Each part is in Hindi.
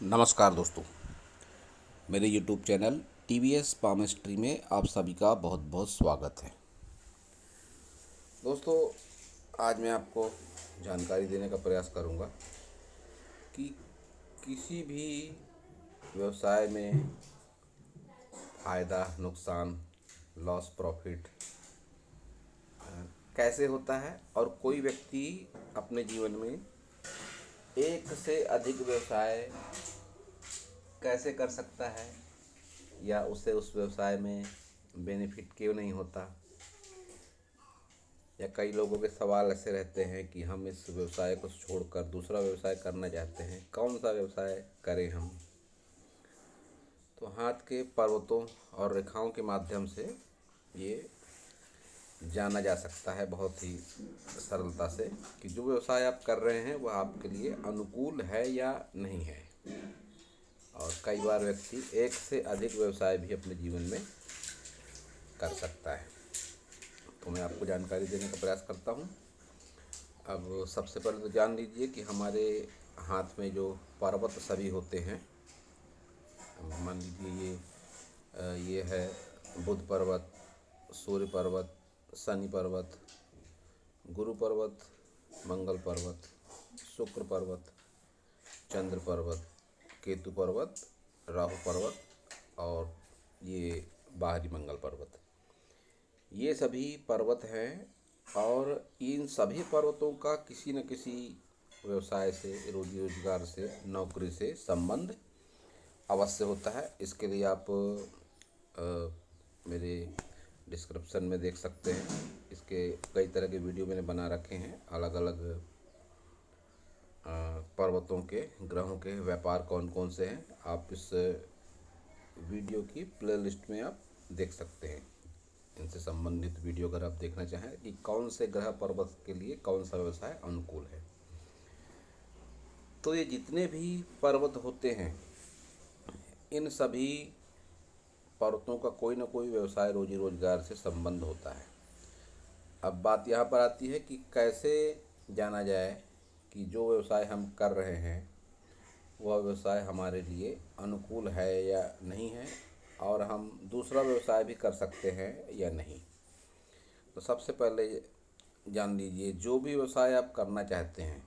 नमस्कार दोस्तों, मेरे यूट्यूब चैनल टीवीएस पामिस्ट्री में आप सभी का बहुत बहुत स्वागत है। दोस्तों, आज मैं आपको जानकारी देने का प्रयास करूंगा कि किसी भी व्यवसाय में फ़ायदा, नुकसान, लॉस, प्रॉफिट कैसे होता है और कोई व्यक्ति अपने जीवन में एक से अधिक व्यवसाय कैसे कर सकता है या उसे उस व्यवसाय में बेनिफिट क्यों नहीं होता, या कई लोगों के सवाल ऐसे रहते हैं कि हम इस व्यवसाय को छोड़कर दूसरा व्यवसाय करना चाहते हैं, कौन सा व्यवसाय करें हम। तो हाथ के पर्वतों और रेखाओं के माध्यम से ये जाना जा सकता है बहुत ही सरलता से कि जो व्यवसाय आप कर रहे हैं वह आपके लिए अनुकूल है या नहीं है। और कई बार व्यक्ति एक से अधिक व्यवसाय भी अपने जीवन में कर सकता है। तो मैं आपको जानकारी देने का प्रयास करता हूँ। अब सबसे पहले तो जान लीजिए कि हमारे हाथ में जो पर्वत सभी होते हैं, मान लीजिए ये है बुध पर्वत, सूर्य पर्वत, शनि पर्वत, गुरु पर्वत, मंगल पर्वत, शुक्र पर्वत, चंद्र पर्वत, केतु पर्वत, राहु पर्वत और ये बाहरी मंगल पर्वत, ये सभी पर्वत हैं। और इन सभी पर्वतों का किसी न किसी व्यवसाय से, रोजी रोजगार से, नौकरी से संबंध अवश्य होता है। इसके लिए आप मेरे डिस्क्रिप्शन में देख सकते हैं। इसके कई तरह के वीडियो मैंने बना रखे हैं, अलग अलग पर्वतों के, ग्रहों के व्यापार कौन कौन से हैं। आप इस वीडियो की प्लेलिस्ट में आप देख सकते हैं। इनसे संबंधित वीडियो अगर आप देखना चाहें कि कौन से ग्रह पर्वत के लिए कौन सा व्यवसाय अनुकूल है। तो ये जितने भी पर्वत होते हैं, इन सभी पर्वतों का कोई ना कोई व्यवसाय, रोजी रोजगार से संबंध होता है। अब बात यहाँ पर आती है कि कैसे जाना जाए कि जो व्यवसाय हम कर रहे हैं वह व्यवसाय हमारे लिए अनुकूल है या नहीं है, और हम दूसरा व्यवसाय भी कर सकते हैं या नहीं। तो सबसे पहले जान लीजिए, जो भी व्यवसाय आप करना चाहते हैं,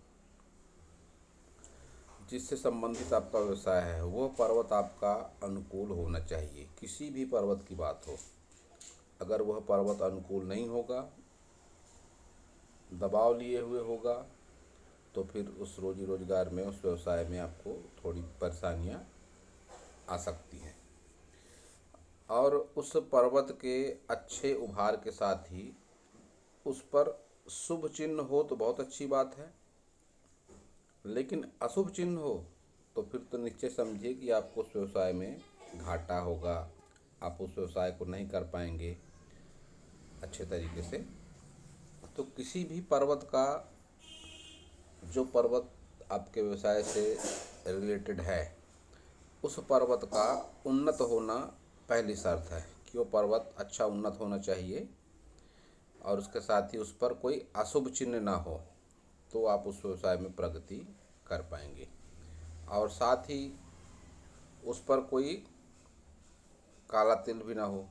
जिससे संबंधित आपका व्यवसाय है, वो पर्वत आपका अनुकूल होना चाहिए। किसी भी पर्वत की बात हो, अगर वह पर्वत अनुकूल नहीं होगा, दबाव लिए हुए होगा, तो फिर उस रोजी रोजगार में, उस व्यवसाय में आपको थोड़ी परेशानियां आ सकती हैं। और उस पर्वत के अच्छे उभार के साथ ही उस पर शुभ चिन्ह हो तो बहुत अच्छी बात है, लेकिन अशुभ चिन्ह हो तो फिर तो निश्चय समझिए कि आपको उस व्यवसाय में घाटा होगा, आप उस व्यवसाय को नहीं कर पाएंगे अच्छे तरीके से। तो किसी भी पर्वत का, जो पर्वत आपके व्यवसाय से रिलेटेड है, उस पर्वत का उन्नत होना पहली शर्त है कि वो पर्वत अच्छा उन्नत होना चाहिए, और उसके साथ ही उस पर कोई अशुभ चिन्ह ना हो, तो आप उस व्यवसाय में प्रगति कर पाएंगे। और साथ ही उस पर कोई काला तिल भी ना हो,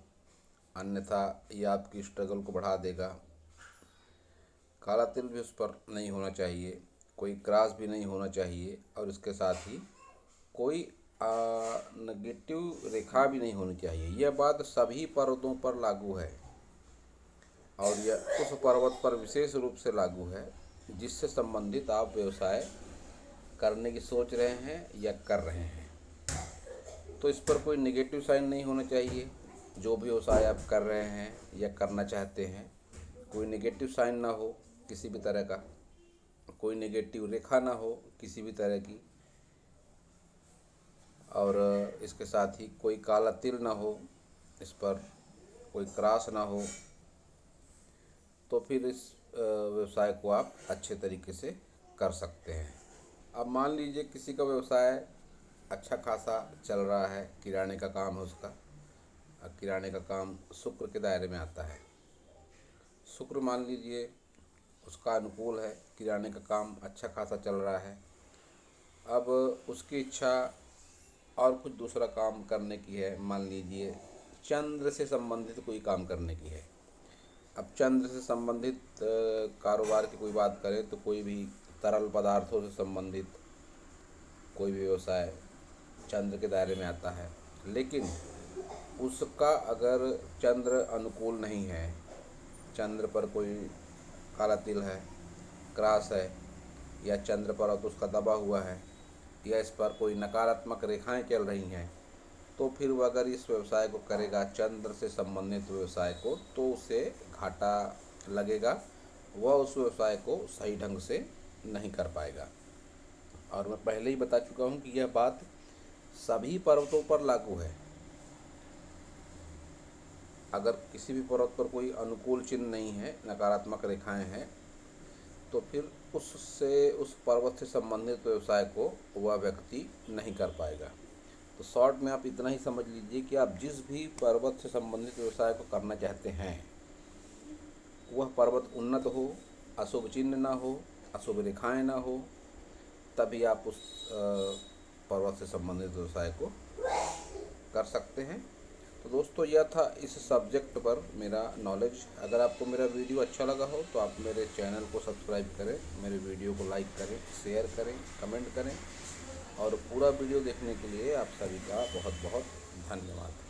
अन्यथा ये आपकी स्ट्रगल को बढ़ा देगा। काला तिल भी उस पर नहीं होना चाहिए, कोई क्रॉस भी नहीं होना चाहिए, और इसके साथ ही कोई नेगेटिव रेखा भी नहीं होनी चाहिए। यह बात सभी पर्वतों पर लागू है, और यह उस पर्वत पर विशेष रूप से लागू है जिससे संबंधित आप व्यवसाय करने की सोच रहे हैं या कर रहे हैं। तो इस पर कोई नेगेटिव साइन नहीं होना चाहिए। जो भी व्यवसाय आप कर रहे हैं या करना चाहते हैं, कोई नेगेटिव साइन ना हो किसी भी तरह का, कोई नेगेटिव रेखा ना हो किसी भी तरह की, और इसके साथ ही कोई काला तिल ना हो, इस पर कोई क्रॉस ना हो, तो फिर इस व्यवसाय को आप अच्छे तरीके से कर सकते हैं। अब मान लीजिए किसी का व्यवसाय अच्छा खासा चल रहा है, किराने का काम है उसका। अब किराने का काम शुक्र के दायरे में आता है। शुक्र मान लीजिए उसका अनुकूल है, किराने का काम अच्छा खासा चल रहा है। अब उसकी इच्छा और कुछ दूसरा काम करने की है, मान लीजिए चंद्र से संबंधित कोई काम करने की है। अब चंद्र से संबंधित कारोबार की कोई बात करें तो कोई भी तरल पदार्थों से संबंधित कोई भी व्यवसाय चंद्र के दायरे में आता है। लेकिन उसका अगर चंद्र अनुकूल नहीं है, चंद्र पर कोई काला तिल है, क्रास है, या चंद्र पर तो उसका दबा हुआ है, या इस पर कोई नकारात्मक रेखाएं चल रही हैं, तो फिर वो अगर इस व्यवसाय को करेगा, चंद्र से संबंधित व्यवसाय को, तो उसे घाटा लगेगा, वह उस व्यवसाय को सही ढंग से नहीं कर पाएगा। और मैं पहले ही बता चुका हूँ कि यह बात सभी पर्वतों पर लागू है। अगर किसी भी पर्वत पर कोई अनुकूल चिन्ह नहीं है, नकारात्मक रेखाएं हैं, तो फिर उससे उस पर्वत से संबंधित व्यवसाय को वह व्यक्ति नहीं कर पाएगा। तो शॉर्ट में आप इतना ही समझ लीजिए कि आप जिस भी पर्वत से संबंधित व्यवसाय को करना चाहते हैं, वह पर्वत उन्नत हो, अशुभ चिन्ह ना हो, अशुभ रेखाएं ना हो, तभी आप उस पर्वत से संबंधित व्यवसाय को कर सकते हैं। तो दोस्तों, यह था इस सब्जेक्ट पर मेरा नॉलेज। अगर आपको मेरा वीडियो अच्छा लगा हो तो आप मेरे चैनल को सब्सक्राइब करें, मेरे वीडियो को लाइक करें, शेयर करें, कमेंट करें, और पूरा वीडियो देखने के लिए आप सभी का बहुत बहुत धन्यवाद।